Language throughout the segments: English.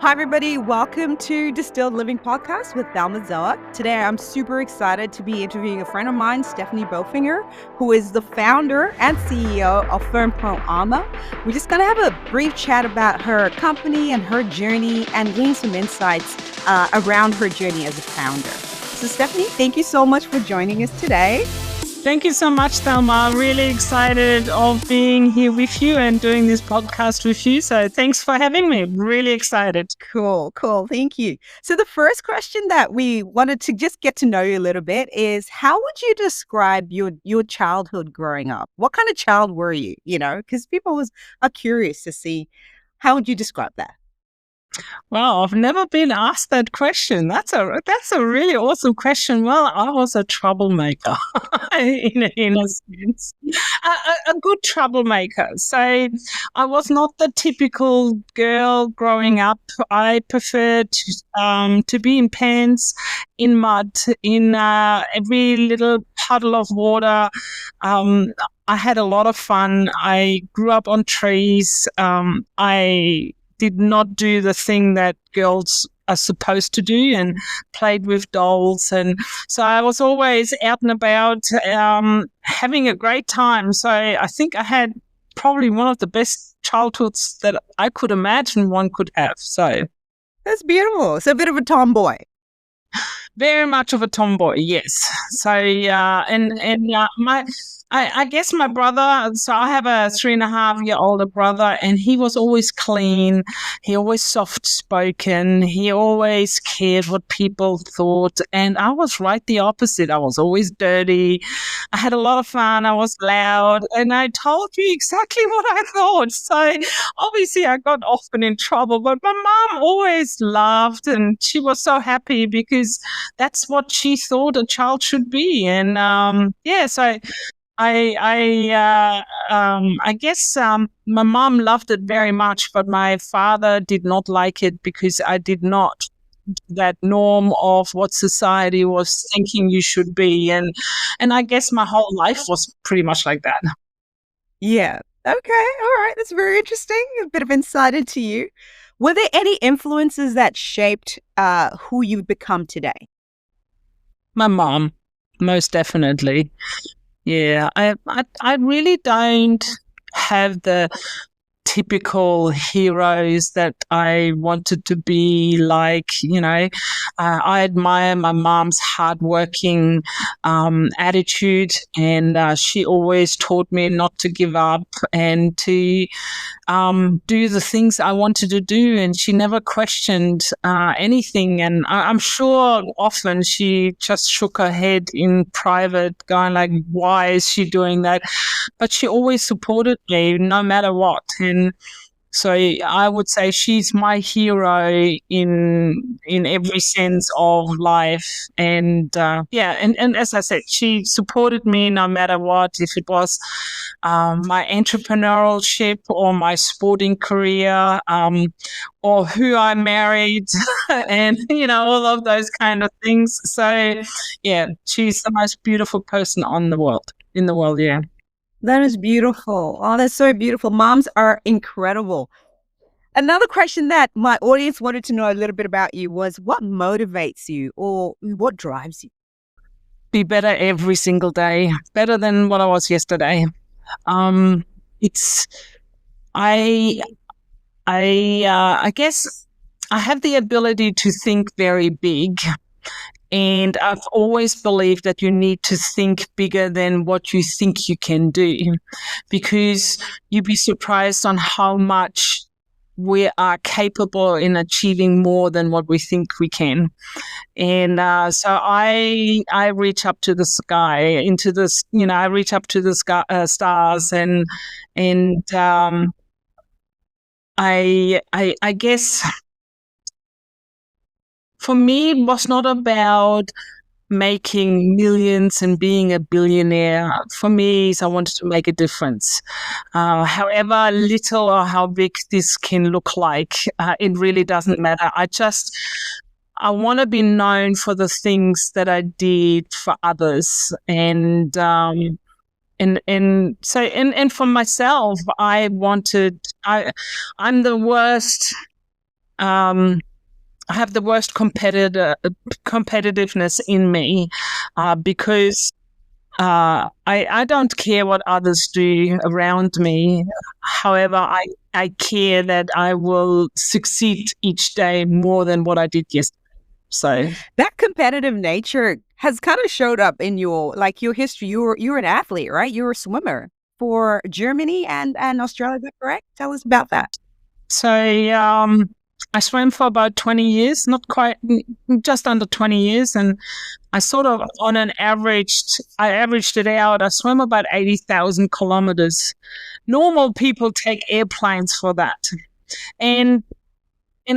Hi, everybody. Welcome to Distilled Living Podcast with Thelma Zoa. Today, I'm super excited to be interviewing a friend of mine, Stephanie Bofinger, who is the founder and CEO of Fempro Armour. We're just going to have a brief chat about her company and her journey and glean some insights around her journey as a founder. So, Stephanie, thank you so much for joining us today. Thank you so much, Thelma. I'm really excited of being here with you and doing this podcast with you. So thanks for having me. Really excited. Cool. Thank you. So the first question that we wanted to just get to know you a little bit is, how would you describe your childhood growing up? What kind of child were you? Because people are curious to see, how would you describe that? Well, I've never been asked that question. That's a really awesome question. Well, I was a troublemaker in a sense, a good troublemaker. So I was not the typical girl growing up. I preferred to be in pants, in mud, in every little puddle of water. I had a lot of fun. I grew up on trees. I did not do the thing that girls are supposed to do and played with dolls. And so I was always out and about, having a great time. So I think I had probably one of the best childhoods that I could imagine one could have. So that's beautiful. So a bit of a tomboy. Very much of a tomboy, yes. So, I guess my brother, so I have a 3.5-year older brother, and he was always clean. He always soft-spoken. He always cared what people thought. And I was right the opposite. I was always dirty. I had a lot of fun. I was loud. And I told you exactly what I thought. So obviously I got often in trouble, but my mom always laughed, and she was so happy because that's what she thought a child should be. And so I guess my mom loved it very much, but my father did not like it because I did not that norm of what society was thinking you should be. And I guess my whole life was pretty much like that. Yeah. Okay. All right. That's very interesting. A bit of insight into you. Were there any influences that shaped who you've become today? My mom, most definitely. Yeah, I really don't have the typical heroes that I wanted to be like. I admire my mom's hardworking attitude, and she always taught me not to give up and to do the things I wanted to do, and she never questioned anything. And I'm sure often she just shook her head in private, going like, why is she doing that? But she always supported me no matter what. And so I would say she's my hero in every sense of life. And and as I said, she supported me no matter what, if it was my entrepreneurship or my sporting career, or who I married, and all of those kind of things. So yeah, she's the most beautiful person in the world. Yeah. That is beautiful. Oh, that's so beautiful. Moms are incredible. Another question that my audience wanted to know a little bit about you was, what motivates you or what drives you? Be better every single day, better than what I was yesterday. I guess I have the ability to think very big. And I've always believed that you need to think bigger than what you think you can do, because you'd be surprised on how much we are capable in achieving more than what we think we can. And so I reach up to the sky, I reach up to the sky, stars, and I guess for me, it was not about making millions and being a billionaire. For me, I wanted to make a difference. However little or how big this can look like, it really doesn't matter. I want to be known for the things that I did for others. And for myself, I'm the worst I have the worst competitiveness in me because I don't care what others do around me. However, I care that I will succeed each day more than what I did yesterday. So that competitive nature has kind of showed up in your history. You were an athlete, right? You were a swimmer for Germany and Australia. Is that correct? Tell us about that. So I swam for about 20 years, not quite, just under 20 years. And I sort of, on an averaged it out. I swam about 80,000 kilometers. Normal people take airplanes for that. And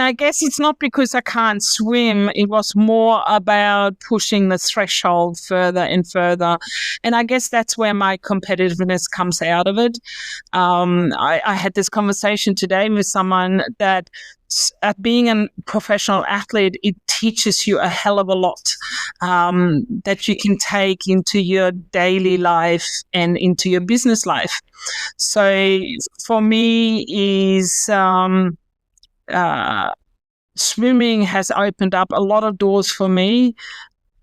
I guess it's not because I can't swim. It was more about pushing the threshold further and further. And I guess that's where my competitiveness comes out of it. I had this conversation today with someone that being a professional athlete, it teaches you a hell of a lot that you can take into your daily life and into your business life. So for me is... swimming has opened up a lot of doors for me.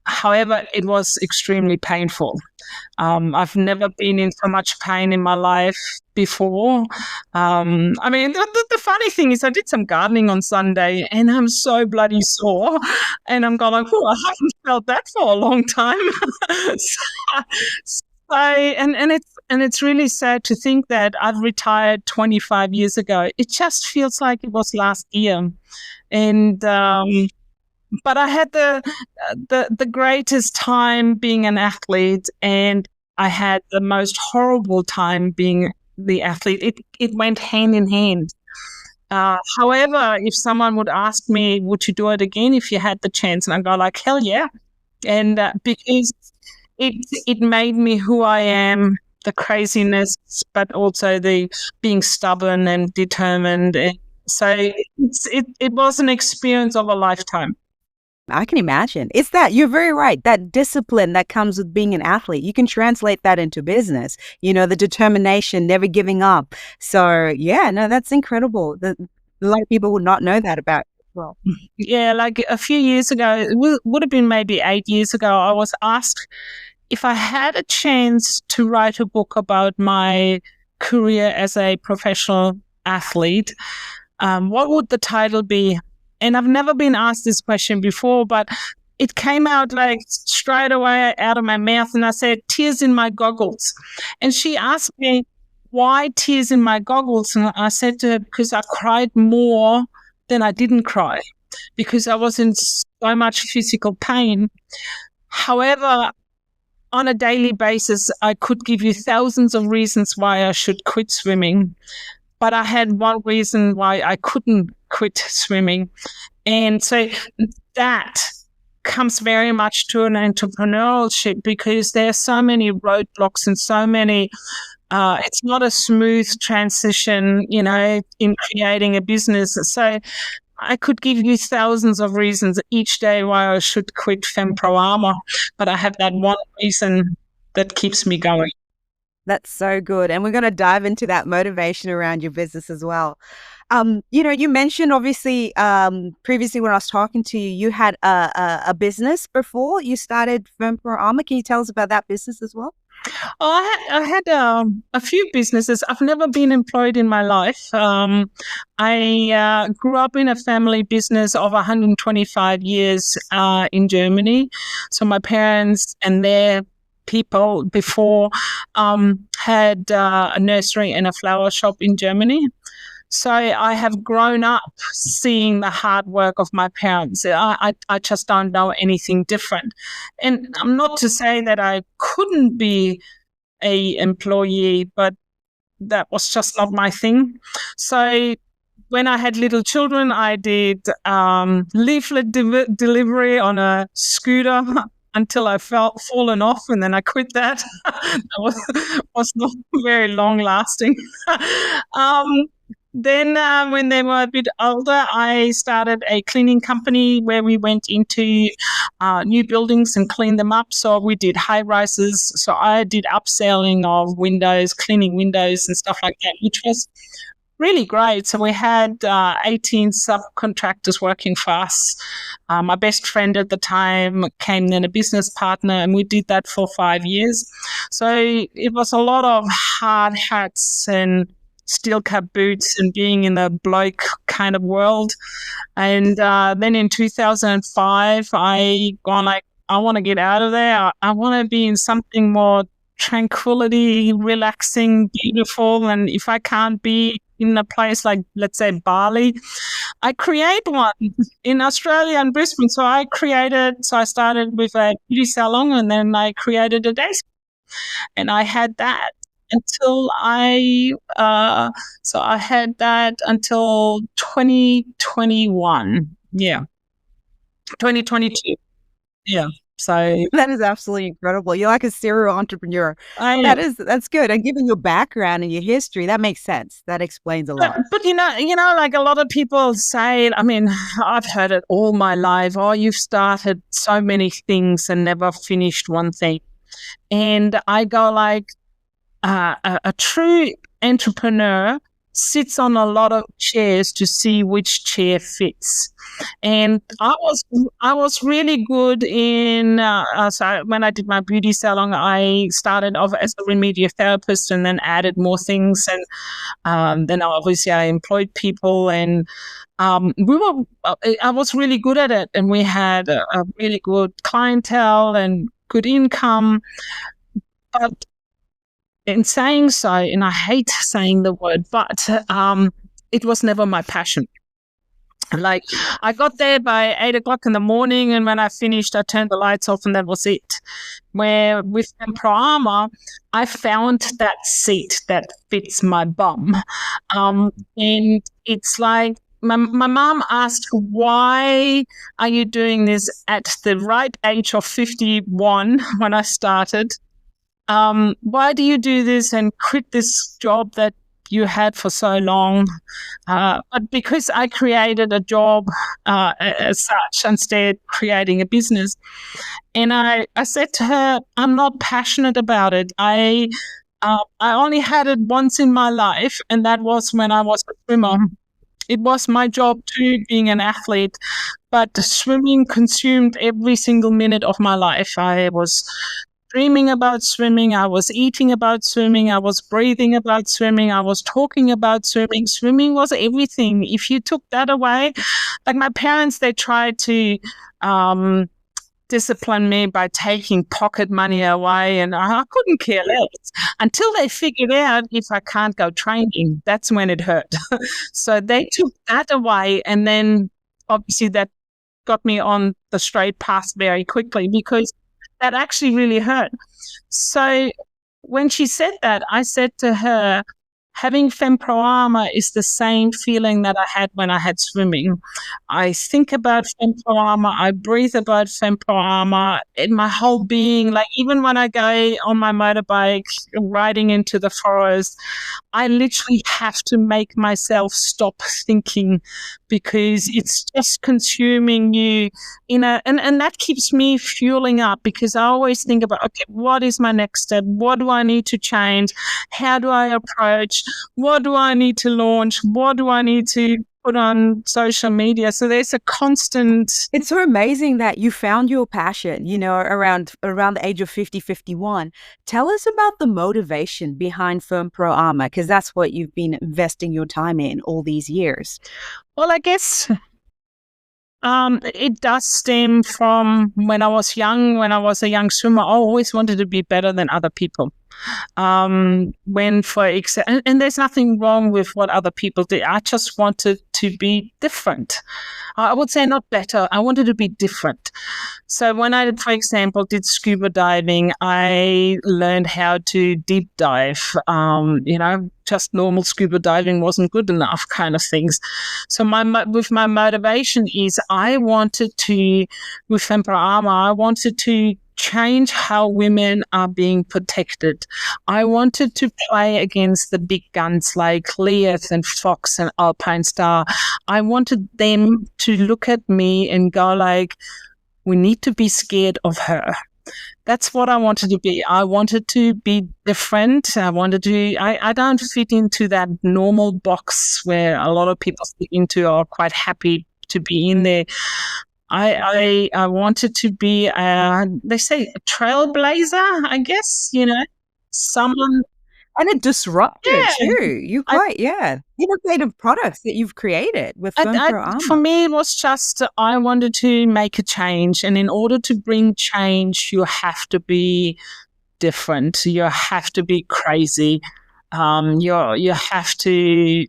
However, it was extremely painful. I've never been in so much pain in my life before. I mean, the funny thing is I did some gardening on Sunday and I'm so bloody sore. And I'm going like, oh, I haven't felt that for a long time. And it's really sad to think that I've retired 25 years ago. It just feels like it was last year. And but I had the greatest time being an athlete, and I had the most horrible time being the athlete. It went hand in hand. However, if someone would ask me, would you do it again if you had the chance? And I go like, hell yeah. And because it made me who I am, the craziness, but also the being stubborn and determined. And so it was an experience of a lifetime. I can imagine. It's that, you're very right, that discipline that comes with being an athlete. You can translate that into business, the determination, never giving up. So yeah, no, that's incredible. A lot of people would not know that about you as well. Yeah, like a few years ago, it would have been maybe 8 years ago, I was asked if I had a chance to write a book about my career as a professional athlete, what would the title be? And I've never been asked this question before, but it came out like straight away out of my mouth. And I said, tears in my goggles. And she asked me, why tears in my goggles? And I said to her, because I cried more than I didn't cry, because I was in so much physical pain. However, on a daily basis, I could give you thousands of reasons why I should quit swimming. But I had one reason why I couldn't quit swimming. And so that comes very much to an entrepreneurship, because there are so many roadblocks and so many, it's not a smooth transition, in creating a business. So I could give you thousands of reasons each day why I should quit Fempro Armour, but I have that one reason that keeps me going. That's so good. And we're going to dive into that motivation around your business as well. You mentioned obviously previously when I was talking to you, you had a business before you started Fempro Armour. Can you tell us about that business as well? Oh, I had a few businesses. I've never been employed in my life. I grew up in a family business of 125 years in Germany. So my parents and their people before had a nursery and a flower shop in Germany. So I have grown up seeing the hard work of my parents. I just don't know anything different. And I'm not to say that I couldn't be an employee, but that was just not my thing. So when I had little children, I did leaflet delivery on a scooter until I felt fallen off, and then I quit that. That was not very long lasting. Then when they were a bit older, I started a cleaning company where we went into new buildings and cleaned them up. So we did high rises. So I did upselling of windows, cleaning windows and stuff like that, which was really great. So we had 18 subcontractors working for us. My best friend at the time came in a business partner, and we did that for 5 years. So it was a lot of hard hats and steel cap boots and being in the bloke kind of world. And then in 2005, I gone like, I want to get out of there. I want to be in something more tranquility, relaxing, beautiful. And if I can't be in a place like, let's say, Bali, I create one in Australia and Brisbane. So I started with a beauty salon, and then I created a day spa. And I had that until I had that until 2021. Yeah. 2022. Yeah. So That is absolutely incredible. You're like a serial entrepreneur. I That's good. And given your background and your history, that makes sense. That explains a lot. but like a lot of people say, I mean, I've heard it all my life. Oh, you've started so many things and never finished one thing. And I go like, a true entrepreneur sits on a lot of chairs to see which chair fits. And I was really good in so when I did my beauty salon, I started off as a remedial therapist and then added more things, and then obviously I employed people, and I was really good at it, and we had a really good clientele and good income. But in saying so, and I hate saying the word, but it was never my passion. Like, I got there by 8 o'clock in the morning, and when I finished, I turned the lights off, and that was it. Where with Fempro Armour, I found that seat that fits my bum. And it's like, my mom asked, why are you doing this at the right age of 51 when I started? Why do you do this and quit this job that you had for so long? But because I created a job as such, instead creating a business. And I said to her, I'm not passionate about it. I only had it once in my life, and that was when I was a swimmer. It was my job too, being an athlete, but swimming consumed every single minute of my life. I was dreaming about swimming, I was eating about swimming, I was breathing about swimming, I was talking about swimming. Swimming was everything. If you took that away, like my parents, they tried to discipline me by taking pocket money away, and I couldn't care less until they figured out if I can't go training, that's when it hurt. So they took that away, and then obviously that got me on the straight path very quickly, because that actually really hurt. So when she said that, I said to her, having Fempro Armour is the same feeling that I had when I had swimming. I think about Fempro Armour, I breathe about Fempro Armour in my whole being. Like, even when I go on my motorbike riding into the forest, I literally have to make myself stop thinking, because it's just consuming you and that keeps me fueling up, because I always think about, okay, what is my next step? What do I need to change? How do I approach? What do I need to launch? What do I need to put on social media? So there's a constant. It's so amazing that you found your passion, around the age of 50, 51. Tell us about the motivation behind Fempro Armour, because that's what you've been investing your time in all these years. Well, I guess it does stem from when I was young. When I was a young swimmer, I always wanted to be better than other people. And there's nothing wrong with what other people do. I just wanted to be different. I would say not better. I wanted to be different. So when I, for example, did scuba diving, I learned how to deep dive. Just normal scuba diving wasn't good enough, kind of things. So my motivation is, I wanted to, with Fempro Armour, I wanted to change how women are being protected. I wanted to play against the big guns like Leith and Fox and Alpine Star. I wanted them to look at me and go like, we need to be scared of her. That's what I wanted to be. I wanted to be different. I don't fit into that normal box where a lot of people fit into or are quite happy to be in there. I wanted to be, they say, a trailblazer, I guess, someone. And a disruptor Yeah. too. You quite, innovative products that you've created with Fempro For Armour. me, it was just I wanted to make a change. And in order to bring change, you have to be different. You have to be crazy. You have to,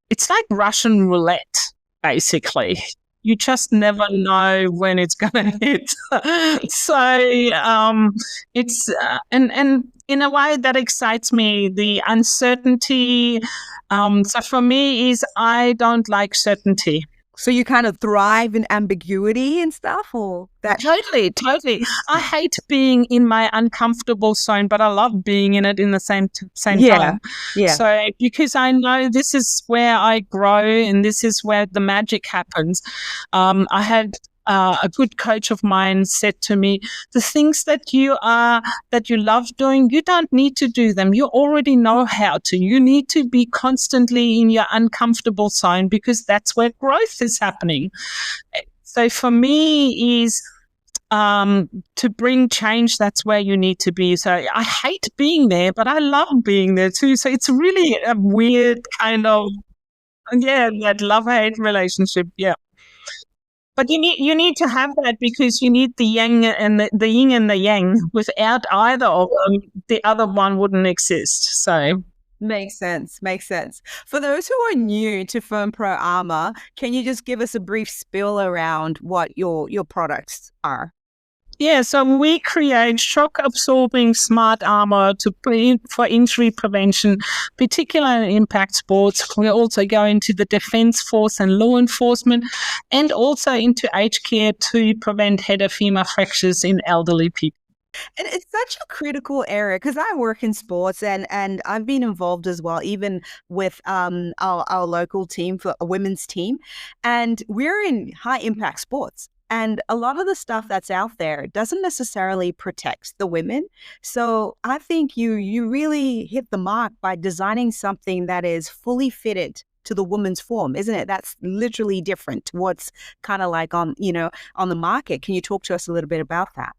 it's like Russian roulette, basically. You just never know when it's going to hit. So it's and in a way that excites me. The uncertainty. So for me, is I don't like certainty. So you kind of thrive in ambiguity and stuff, or that? Totally. I hate being in my uncomfortable zone, but I love being in it in the same time. Yeah. So because I know this is where I grow and this is where the magic happens. I had a good coach of mine said to me, the things that you love doing, you don't need to do them. You already know how to. You need to be constantly in your uncomfortable zone because that's where growth is happening. So for me is to bring change, that's where you need to be. So I hate being there, but I love being there too. So it's really a weird kind of, that love-hate relationship. Yeah. But you need to have that because you need the yang and the yin and the yang. Without either of them, the other one wouldn't exist. So Makes sense. For those who are new to Fempro Armour, can you just give us a brief spiel around what your products are? Yeah, so we create shock-absorbing smart armor for injury prevention, particularly in impact sports. We also go into the defense force and law enforcement, and also into aged care to prevent head or femur fractures in elderly people. And it's such a critical area because I work in sports and I've been involved as well, even with our local team for a women's team. And we're in high impact sports. And a lot of the stuff that's out there doesn't necessarily protect the women. So I think you really hit the mark by designing something that is fully fitted to the woman's form, isn't it? That's literally different to what's kind of like on the market. Can you talk to us a little bit about that?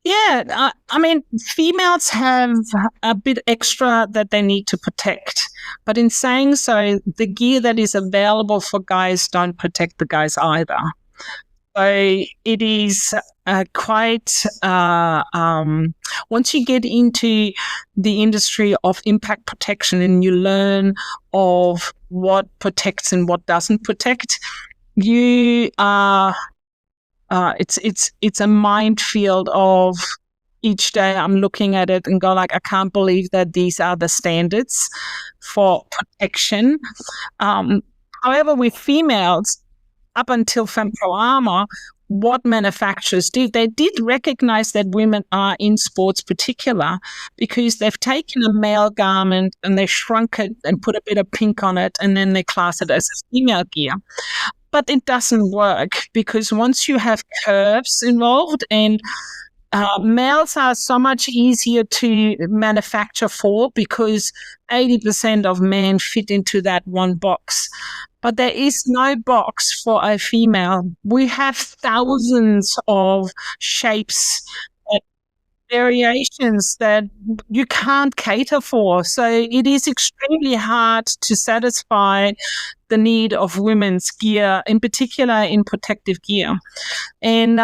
Yeah, I mean, females have a bit extra that they need to protect. But in saying so, the gear that is available for guys don't protect the guys either. So it is quite, once you get into the industry of impact protection and you learn of what protects and what doesn't protect, you are... it's a minefield of each day I'm looking at it and go like, I can't believe that these are the standards for protection. However, with females, up until Fempro Armour, what manufacturers did, they did recognize that women are in sports particular because they've taken a male garment and they shrunk it and put a bit of pink on it and then they class it as a female gear. But it doesn't work because once you have curves involved and males are so much easier to manufacture for because 80% of men fit into that one box. But there is no box for a female. We have thousands of shapes and variations that you can't cater for. So it is extremely hard to satisfy the need of women's gear, in particular in protective gear. And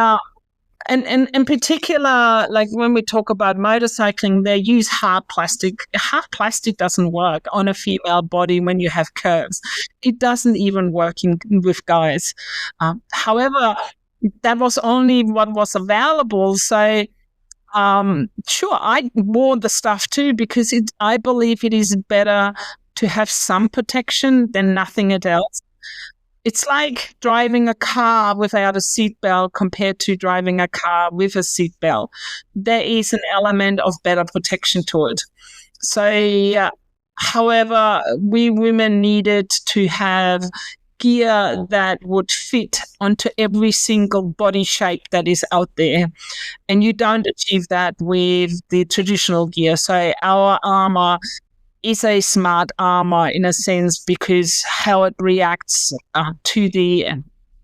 in particular, like when we talk about motorcycling, they use hard plastic. Hard plastic doesn't work on a female body when you have curves. It doesn't even work with guys. However, that was only what was available. So sure, I wore the stuff too because I believe it is better to have some protection than nothing else. It's like driving a car without a seatbelt compared to driving a car with a seatbelt. There is an element of better protection to it. So, however, we women needed to have gear that would fit onto every single body shape that is out there. And you don't achieve that with the traditional gear. So our armor is a smart armor in a sense because how it reacts to the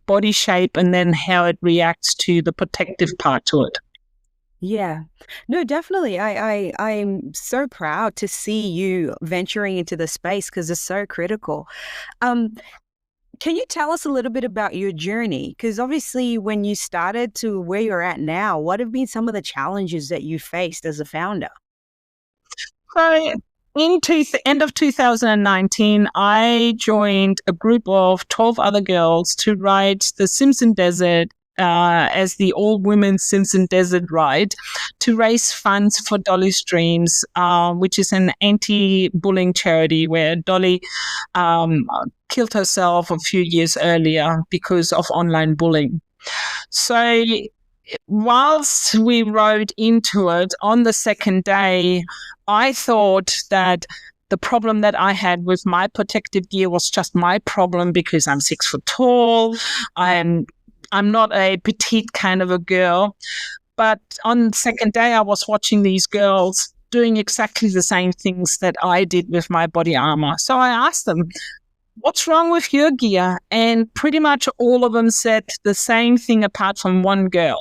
body shape and then how it reacts to the protective part to it. Yeah. No, definitely. I'm so proud to see you venturing into the space because it's so critical. Um, can you tell us a little bit about your journey? Because obviously when you started to where you're at now, what have been some of the challenges that you faced as a founder? So end of 2019, I joined a group of 12 other girls to ride the Simpson Desert as the all-women Simpson Desert Ride to raise funds for Dolly's Dreams, which is an anti-bullying charity where Dolly killed herself a few years earlier because of online bullying. So whilst we rode into it on the second day, I thought that the problem that I had with my protective gear was just my problem because I'm 6 foot tall. I'm not a petite kind of a girl. But on the second day, I was watching these girls doing exactly the same things that I did with my body armor. So I asked them, what's wrong with your gear? And pretty much all of them said the same thing apart from one girl.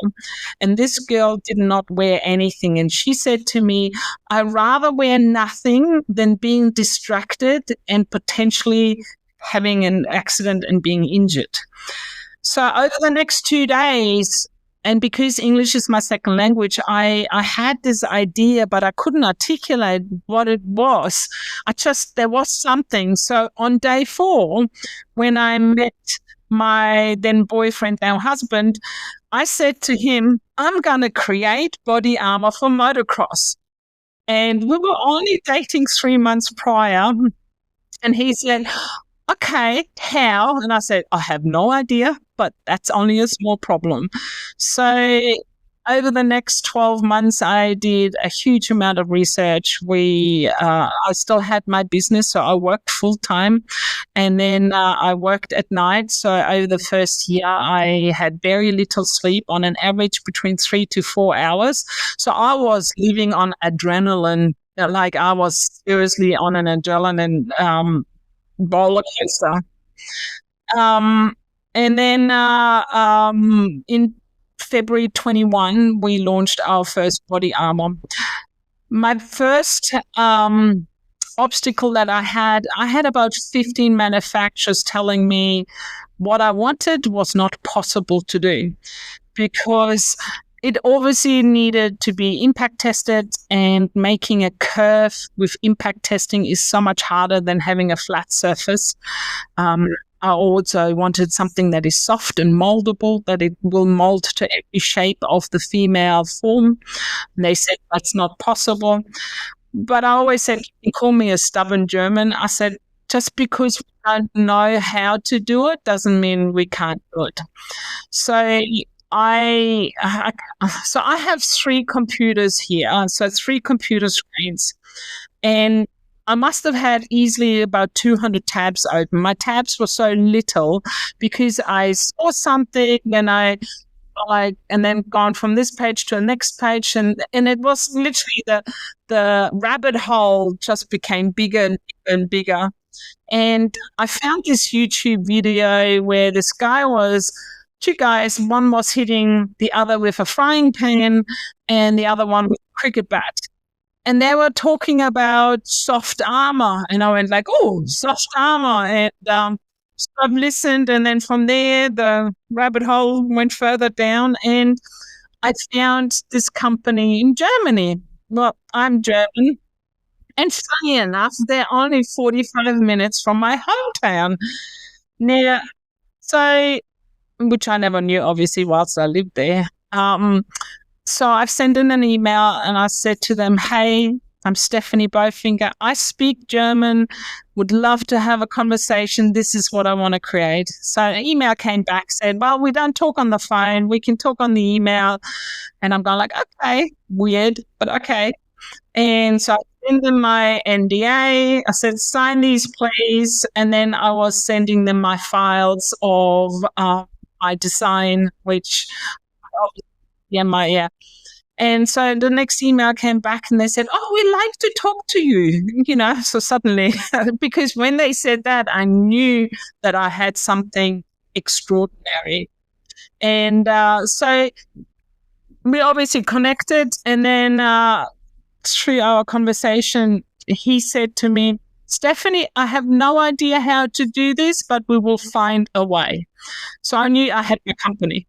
And this girl did not wear anything. And she said to me, I'd rather wear nothing than being distracted and potentially having an accident and being injured. So over the next 2 days, and because English is my second language, I had this idea, but I couldn't articulate what it was. There was something. So on day 4, when I met my then boyfriend, now husband, I said to him, I'm going to create body armor for motocross. And we were only dating 3 months prior. And he said, okay, how? And I said, I have no idea, but that's only a small problem. So over the next 12 months, I did a huge amount of research. I still had my business, so I worked full time, and then I worked at night. So over the first year, I had very little sleep, on an average between 3 to 4 hours. So I was living on adrenaline, like I was seriously on an adrenaline roller coaster. And then in February 21, we launched our first body armor. My first obstacle that I had about 15 manufacturers telling me what I wanted was not possible to do because it obviously needed to be impact tested, and making a curve with impact testing is so much harder than having a flat surface. I also wanted something that is soft and moldable, that it will mold to every shape of the female form. And they said that's not possible. But I always said, you can call me a stubborn German. I said, just because we don't know how to do it doesn't mean we can't do it. So I have 3 computers here, so 3 computer screens, and I must have had easily about 200 tabs open. My tabs were so little because I saw something and and then gone from this page to the next page, and it was literally the rabbit hole just became bigger and bigger and bigger. And I found this YouTube video where this guy was 2 guys, one was hitting the other with a frying pan and the other one with a cricket bat. And they were talking about soft armor. And I went like, oh, soft armor. And so I've listened. And then from there, the rabbit hole went further down. And I found this company in Germany. Well, I'm German. And funny enough, they're only 45 minutes from my hometown. Now, so, which I never knew, obviously, whilst I lived there. So I've sent in an email and I said to them, hey, I'm Stephanie Bofinger. I speak German, would love to have a conversation. This is what I want to create. So an email came back, said, well, we don't talk on the phone. We can talk on the email. And I'm going like, okay, weird, but okay. And so I sent them my NDA. I said, sign these, please. And then I was sending them my files of my design, which, yeah. And so the next email came back and they said, oh, we'd like to talk to you, so suddenly, because when they said that, I knew that I had something extraordinary. And so we obviously connected, and then through our conversation, he said to me, Stephanie, I have no idea how to do this, but we will find a way. So I knew I had my company.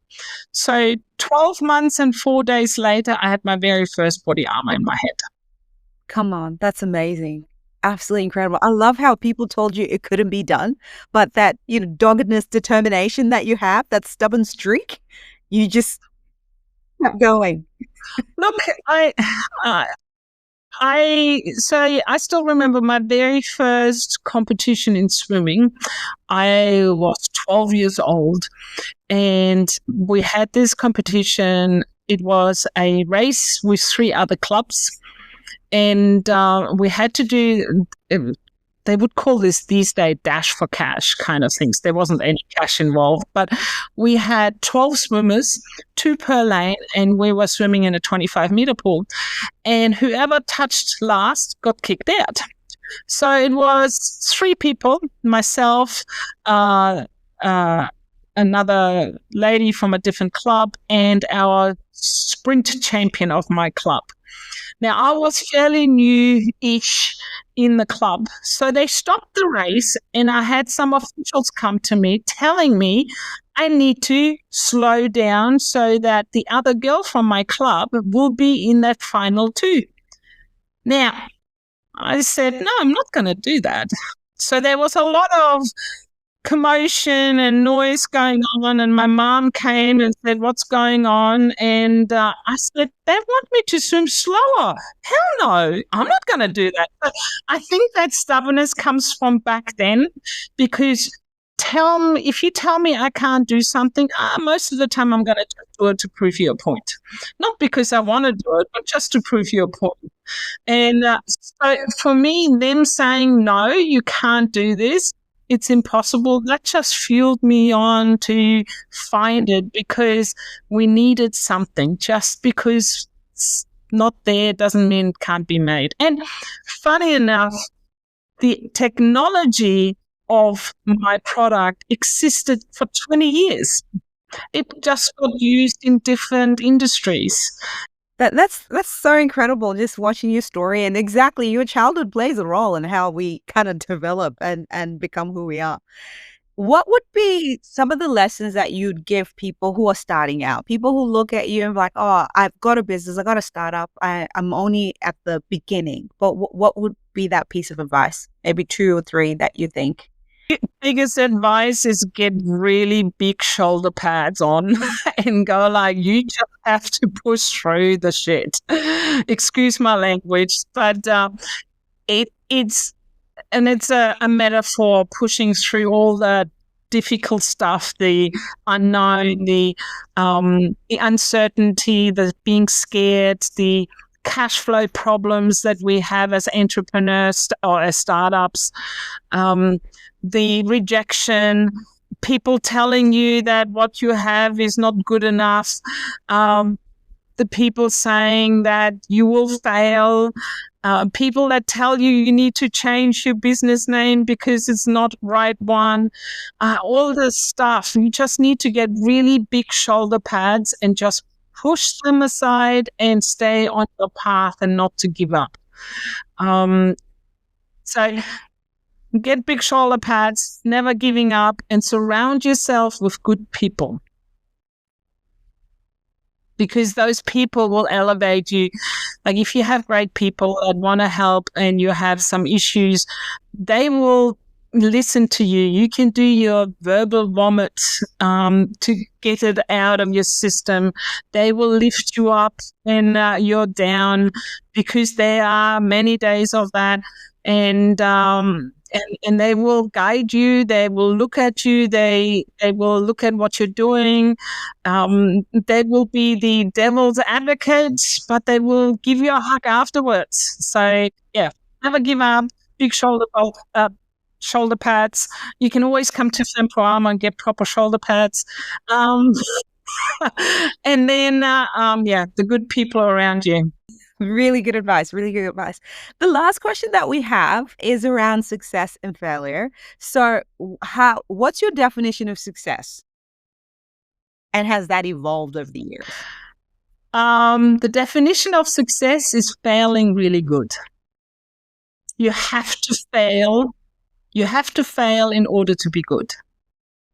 So 12 months and 4 days later, I had my very first body armor in my head. Come on, that's amazing. Absolutely incredible. I love how people told you it couldn't be done, but that, doggedness, determination that you have, that stubborn streak, you just kept going. Look, I still remember my very first competition in swimming. I was 12 years old, and we had this competition. It was a race with 3 other clubs, and we had to do, they would call this these days dash for cash kind of things. There wasn't any cash involved, but we had 12 swimmers, 2 per lane, and we were swimming in a 25-meter pool. And whoever touched last got kicked out. So it was 3 people, myself, another lady from a different club, and our sprint champion of my club. Now, I was fairly new-ish in the club, so they stopped the race, and I had some officials come to me telling me I need to slow down so that the other girl from my club will be in that final too. Now, I said, no, I'm not going to do that. So there was a lot of commotion and noise going on, and my mom came and said, what's going on? And I said, they want me to swim slower. Hell no, I'm not going to do that. But I think that stubbornness comes from back then, because if you tell me I can't do something, most of the time I'm going to do it to prove you a point. Not because I want to do it, but just to prove you a point. And so for me, them saying, no, you can't do this, it's impossible, that just fueled me on to find it, because we needed something. Just because it's not there doesn't mean it can't be made. And funny enough, the technology of my product existed for 20 years. It just got used in different industries. That's so incredible, just watching your story, and exactly, your childhood plays a role in how we kind of develop and become who we are. What would be some of the lessons that you'd give people who are starting out, people who look at you and be like, oh, I've got a business, I got a startup, I'm only at the beginning, but what would be that piece of advice? Maybe 2 or 3 that you think? Biggest advice is get really big shoulder pads on and go like, you just have to push through the shit. Excuse my language, but it's a metaphor, pushing through all the difficult stuff, the unknown, the uncertainty, the being scared, the cash flow problems that we have as entrepreneurs or as startups, the rejection, people telling you that what you have is not good enough, the people saying that you will fail, people that tell you you need to change your business name because it's not right one, all this stuff. You just need to get really big shoulder pads and just push them aside and stay on your path and not to give up. So get big shoulder pads, never giving up, and surround yourself with good people, because those people will elevate you. Like if you have great people that want to help and you have some issues, they will listen to you. You can do your verbal vomit to get it out of your system. They will lift you up when you're down, because there are many days of that. And they will guide you. They will look at you. They will look at what you're doing. They will be the devil's advocates, but they will give you a hug afterwards. So yeah, never give up. Big shoulder pads. You can always come to Fempro Armour and get proper shoulder pads. And then the good people around you. Really good advice. Really good advice. The last question that we have is around success and failure. So what's your definition of success? And has that evolved over the years? The definition of success is failing really good. You have to fail. You have to fail in order to be good,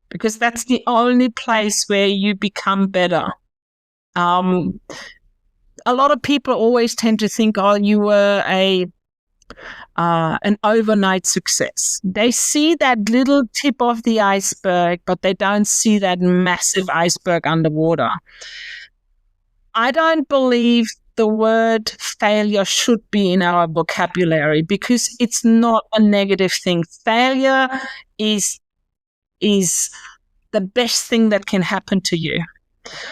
because that's the only place where you become better. A lot of people always tend to think, oh, you were an overnight success. They see that little tip of the iceberg, but they don't see that massive iceberg underwater. I don't believe the word failure should be in our vocabulary, because it's not a negative thing. Failure is the best thing that can happen to you.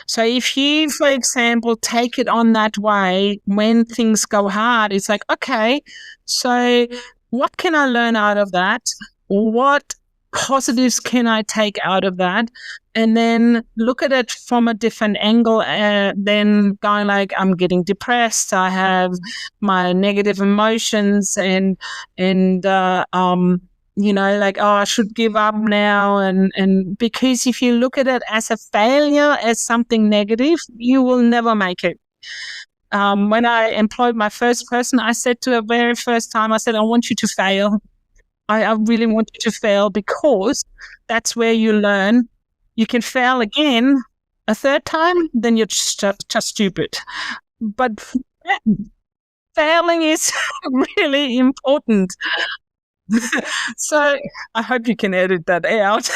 So if you, for example, take it on that way, when things go hard, it's like, okay, so what can I learn out of that? What positives can I take out of that? And then look at it from a different angle, then going like, I'm getting depressed, I have my negative emotions, and like, oh, I should give up now. And because if you look at it as a failure, as something negative, you will never make it. When I employed my first person, I said to her very first time, I said, I want you to fail. I really want you to fail, because that's where you learn. You can fail again a third time, then you're just stupid. But failing is really important. So I hope you can edit that out.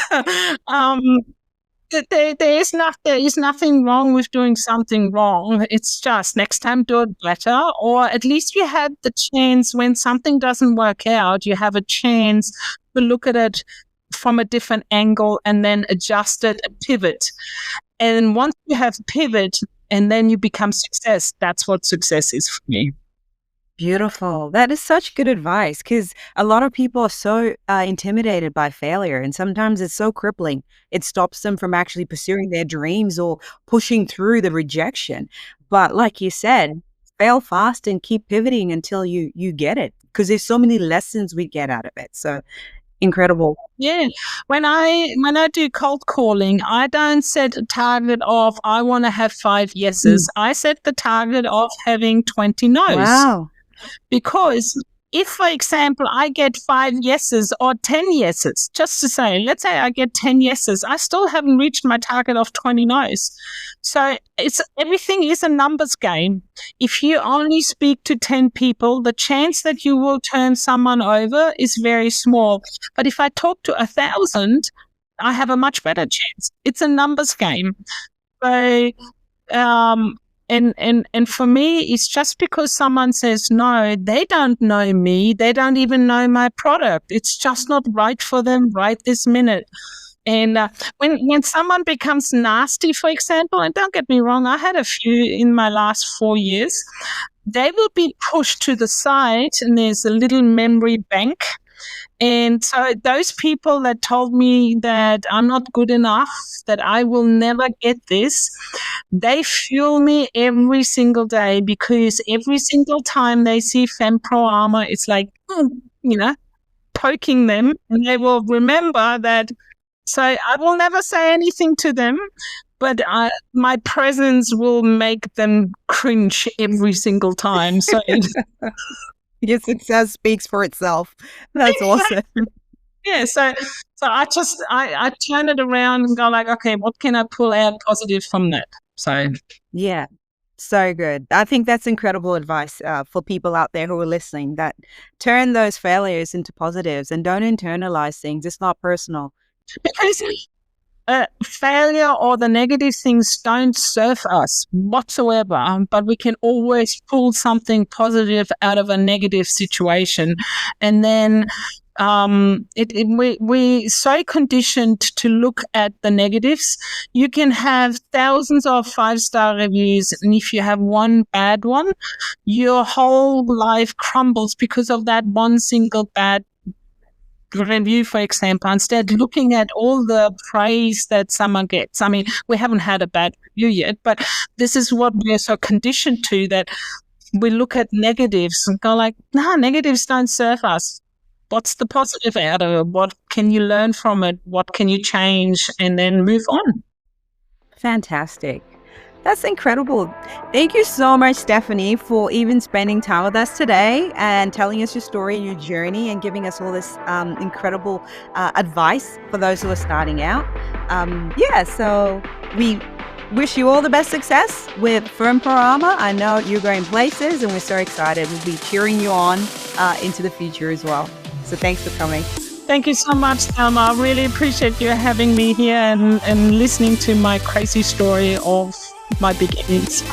There is nothing wrong with doing something wrong. It's just next time do it better, or at least you had the chance when something doesn't work out, you have a chance to look at it from a different angle and then adjust it and pivot. And once you have pivot and then you become success, that's what success is for me. Beautiful. That is such good advice, because a lot of people are so intimidated by failure, and sometimes it's so crippling. It stops them from actually pursuing their dreams or pushing through the rejection. But like you said, fail fast and keep pivoting until you get it, because there's so many lessons we get out of it. So incredible. Yeah. When I do cold calling, I don't set a target of I want to have 5 yeses. I set the target of having 20 no's. Wow. Because if, for example, I get 5 yeses or 10 yeses, just to say, let's say I get 10 yeses, I still haven't reached my target of 20 no's. So everything is a numbers game. If you only speak to 10 people, the chance that you will turn someone over is very small. But if I talk to 1,000, I have a much better chance. It's a numbers game. So, And for me, it's just because someone says no, they don't know me. They don't even know my product. It's just not right for them right this minute. And when someone becomes nasty, for example, and don't get me wrong, I had a few in my last 4 years, they will be pushed to the side, and there's a little memory bank. And so those people that told me that I'm not good enough, that I will never get this, they fuel me every single day, because every single time they see Fempro Armour, it's like, poking them, and they will remember that. So I will never say anything to them, but my presence will make them cringe every single time. So your success speaks for itself. That's awesome. Yeah, so I turn it around and go like, okay, what can I pull out positive from that? So yeah, so good. I think that's incredible advice for people out there who are listening, that turn those failures into positives and don't internalize things. It's not personal. Because failure or the negative things don't serve us whatsoever, but we can always pull something positive out of a negative situation. And then we so conditioned to look at the negatives. You can have thousands of 5-star reviews, and if you have one bad one, your whole life crumbles because of that one single bad review, for example, instead looking at all the praise that someone gets. I mean, we haven't had a bad review yet, but this is what we're so conditioned to, that we look at negatives and go like, nah, negatives don't serve us. What's the positive out of it? What can you learn from it? What can you change? And then move on. Fantastic. That's incredible. Thank you so much, Stephanie, for even spending time with us today and telling us your story and your journey and giving us all this incredible advice for those who are starting out. So we wish you all the best success with Fempro Armour. I know you're going places and we're so excited. We'll be cheering you on into the future as well. So thanks for coming. Thank you so much, Thelma. I really appreciate you having me here and listening to my crazy story of my beginnings.